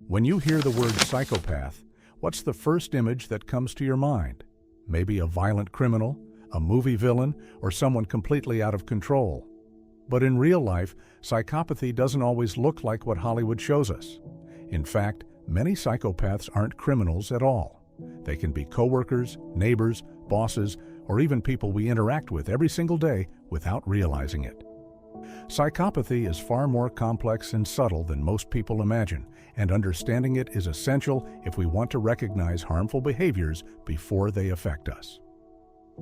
When you hear the word psychopath, what's the first image that comes to your mind? Maybe a violent criminal, a movie villain, or someone completely out of control. But in real life, psychopathy doesn't always look like what Hollywood shows us. In fact, many psychopaths aren't criminals at all. They can be coworkers, neighbors, bosses, or even people we interact with every single day without realizing it. Psychopathy is far more complex and subtle than most people imagine, and understanding it is essential if we want to recognize harmful behaviors before they affect us.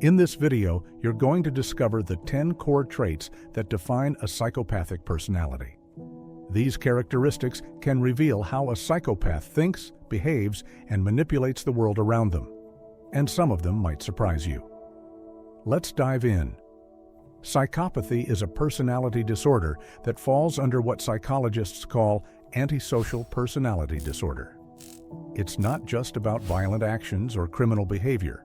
In this video, you're going to discover the 10 core traits that define a psychopathic personality. These characteristics can reveal how a psychopath thinks, behaves, and manipulates the world around them. And some of them might surprise you. Let's dive in. Psychopathy is a personality disorder that falls under what psychologists call antisocial personality disorder. It's not just about violent actions or criminal behavior.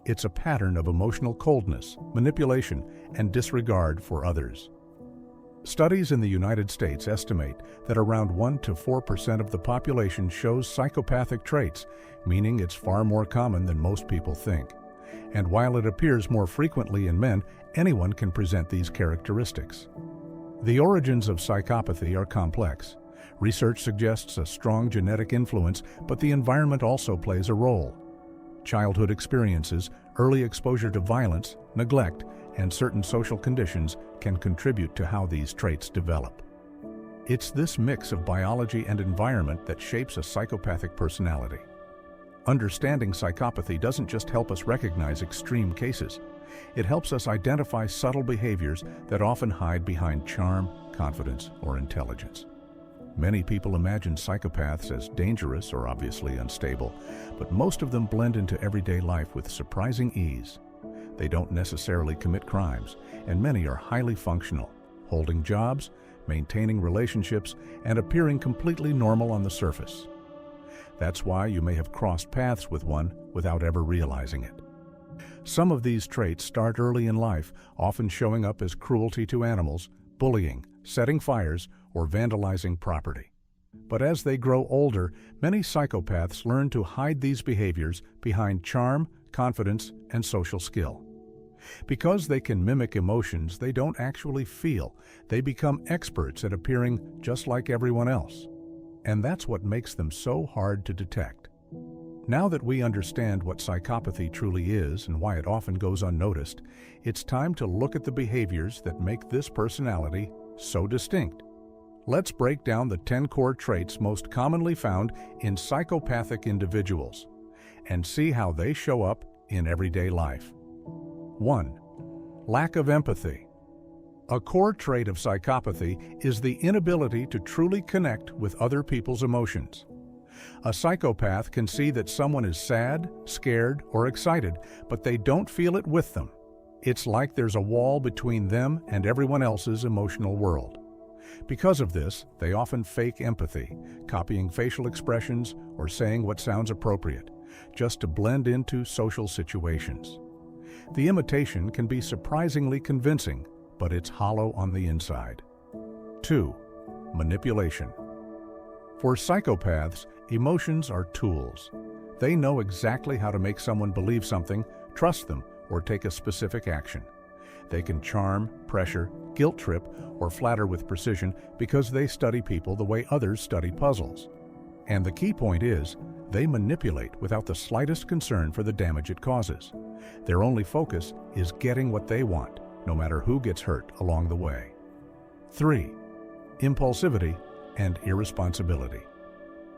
It's a pattern of emotional coldness, manipulation, and disregard for others. Studies in the United States estimate that around 1 to 4% of the population shows psychopathic traits, meaning it's far more common than most people think. And while it appears more frequently in men, anyone can present these characteristics. The origins of psychopathy are complex. Research suggests a strong genetic influence, but the environment also plays a role. Childhood experiences, early exposure to violence, neglect, and certain social conditions can contribute to how these traits develop. It's this mix of biology and environment that shapes a psychopathic personality. Understanding psychopathy doesn't just help us recognize extreme cases. It helps us identify subtle behaviors that often hide behind charm, confidence, or intelligence. Many people imagine psychopaths as dangerous or obviously unstable, but most of them blend into everyday life with surprising ease. They don't necessarily commit crimes, and many are highly functional, holding jobs, maintaining relationships, and appearing completely normal on the surface. That's why you may have crossed paths with one without ever realizing it. Some of these traits start early in life, often showing up as cruelty to animals, bullying, setting fires, or vandalizing property. But as they grow older, many psychopaths learn to hide these behaviors behind charm, confidence, and social skill. Because they can mimic emotions they don't actually feel, they become experts at appearing just like everyone else. And that's what makes them so hard to detect. Now that we understand what psychopathy truly is and why it often goes unnoticed, it's time to look at the behaviors that make this personality so distinct. Let's break down the 10 core traits most commonly found in psychopathic individuals and see how they show up in everyday life. 1. Lack of empathy. A core trait of psychopathy is the inability to truly connect with other people's emotions. A psychopath can see that someone is sad, scared, or excited, but they don't feel it with them. It's like there's a wall between them and everyone else's emotional world. Because of this, they often fake empathy, copying facial expressions or saying what sounds appropriate, just to blend into social situations. The imitation can be surprisingly convincing, but it's hollow on the inside. 2. Manipulation. For psychopaths, emotions are tools. They know exactly how to make someone believe something, trust them, or take a specific action. They can charm, pressure, guilt trip, or flatter with precision because they study people the way others study puzzles. And the key point is, they manipulate without the slightest concern for the damage it causes. Their only focus is getting what they want, no matter who gets hurt along the way. 3. Impulsivity and irresponsibility.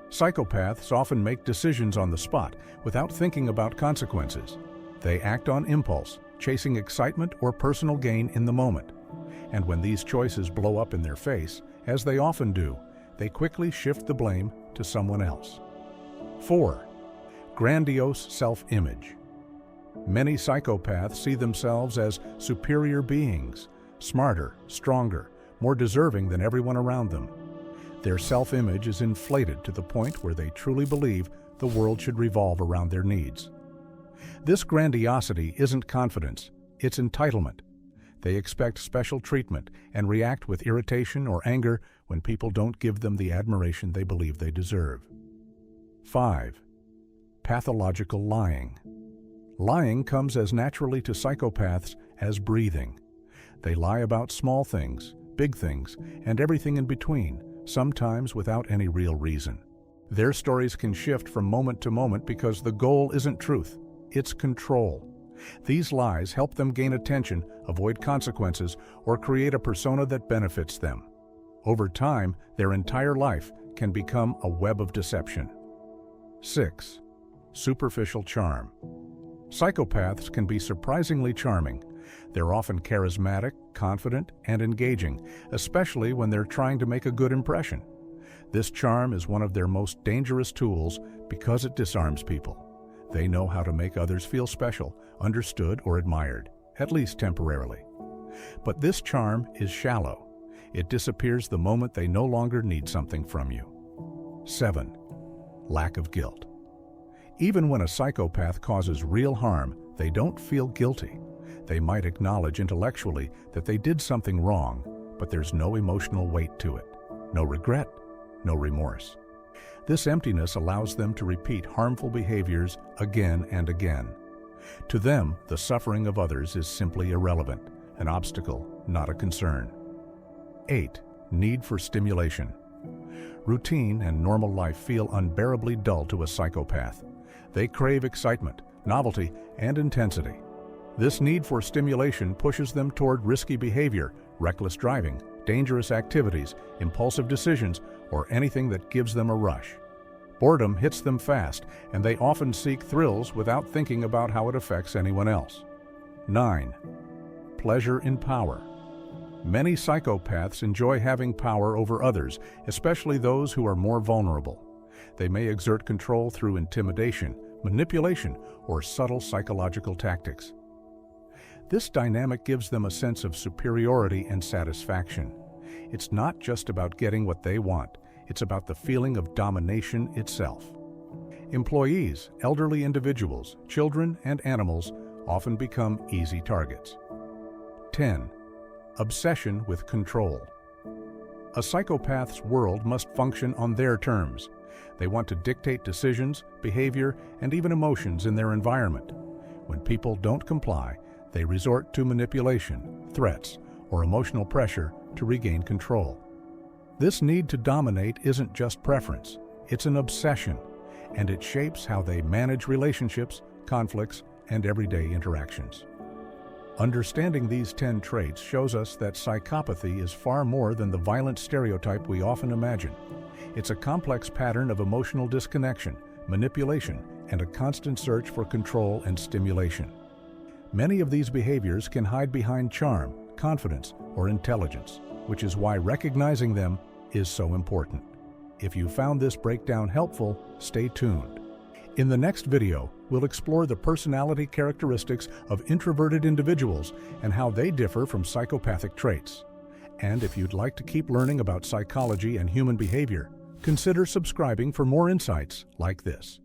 Psychopaths often make decisions on the spot without thinking about consequences. They act on impulse, chasing excitement or personal gain in the moment. And when these choices blow up in their face, as they often do, they quickly shift the blame to someone else. 4. Grandiose self-image. Many psychopaths see themselves as superior beings, smarter, stronger, more deserving than everyone around them. Their self-image is inflated to the point where they truly believe the world should revolve around their needs. This grandiosity isn't confidence, it's entitlement. They expect special treatment and react with irritation or anger when people don't give them the admiration they believe they deserve. 5. Pathological lying. Lying comes as naturally to psychopaths as breathing. They lie about small things, big things, and everything in between, sometimes without any real reason. Their stories can shift from moment to moment because the goal isn't truth, it's control. These lies help them gain attention, avoid consequences, or create a persona that benefits them. Over time, their entire life can become a web of deception. 6. Superficial charm. Psychopaths can be surprisingly charming. They're often charismatic, confident, and engaging, especially when they're trying to make a good impression. This charm is one of their most dangerous tools because it disarms people. They know how to make others feel special, understood, or admired, at least temporarily. But this charm is shallow. It disappears the moment they no longer need something from you. 7. Lack of guilt. Even when a psychopath causes real harm, they don't feel guilty. They might acknowledge intellectually that they did something wrong, but there's no emotional weight to it. No regret, no remorse. This emptiness allows them to repeat harmful behaviors again and again. To them, the suffering of others is simply irrelevant, an obstacle, not a concern. 8. Need for stimulation. Routine and normal life feel unbearably dull to a psychopath. They crave excitement, novelty, and intensity. This need for stimulation pushes them toward risky behavior, reckless driving, dangerous activities, impulsive decisions, or anything that gives them a rush. Boredom hits them fast, and they often seek thrills without thinking about how it affects anyone else. 9. Pleasure in power. Many psychopaths enjoy having power over others, especially those who are more vulnerable. They may exert control through intimidation, manipulation, or subtle psychological tactics. This dynamic gives them a sense of superiority and satisfaction. It's not just about getting what they want, it's about the feeling of domination itself. Employees, elderly individuals, children, and animals often become easy targets. 10. Obsession with control. A psychopath's world must function on their terms. They want to dictate decisions, behavior, and even emotions in their environment. When people don't comply, they resort to manipulation, threats, or emotional pressure to regain control. This need to dominate isn't just preference, it's an obsession, and it shapes how they manage relationships, conflicts, and everyday interactions. Understanding these 10 traits shows us that psychopathy is far more than the violent stereotype we often imagine. It's a complex pattern of emotional disconnection, manipulation, and a constant search for control and stimulation. Many of these behaviors can hide behind charm, confidence, or intelligence, which is why recognizing them is so important. If you found this breakdown helpful, stay tuned. In the next video, we'll explore the personality characteristics of introverted individuals and how they differ from psychopathic traits. And if you'd like to keep learning about psychology and human behavior, consider subscribing for more insights like this.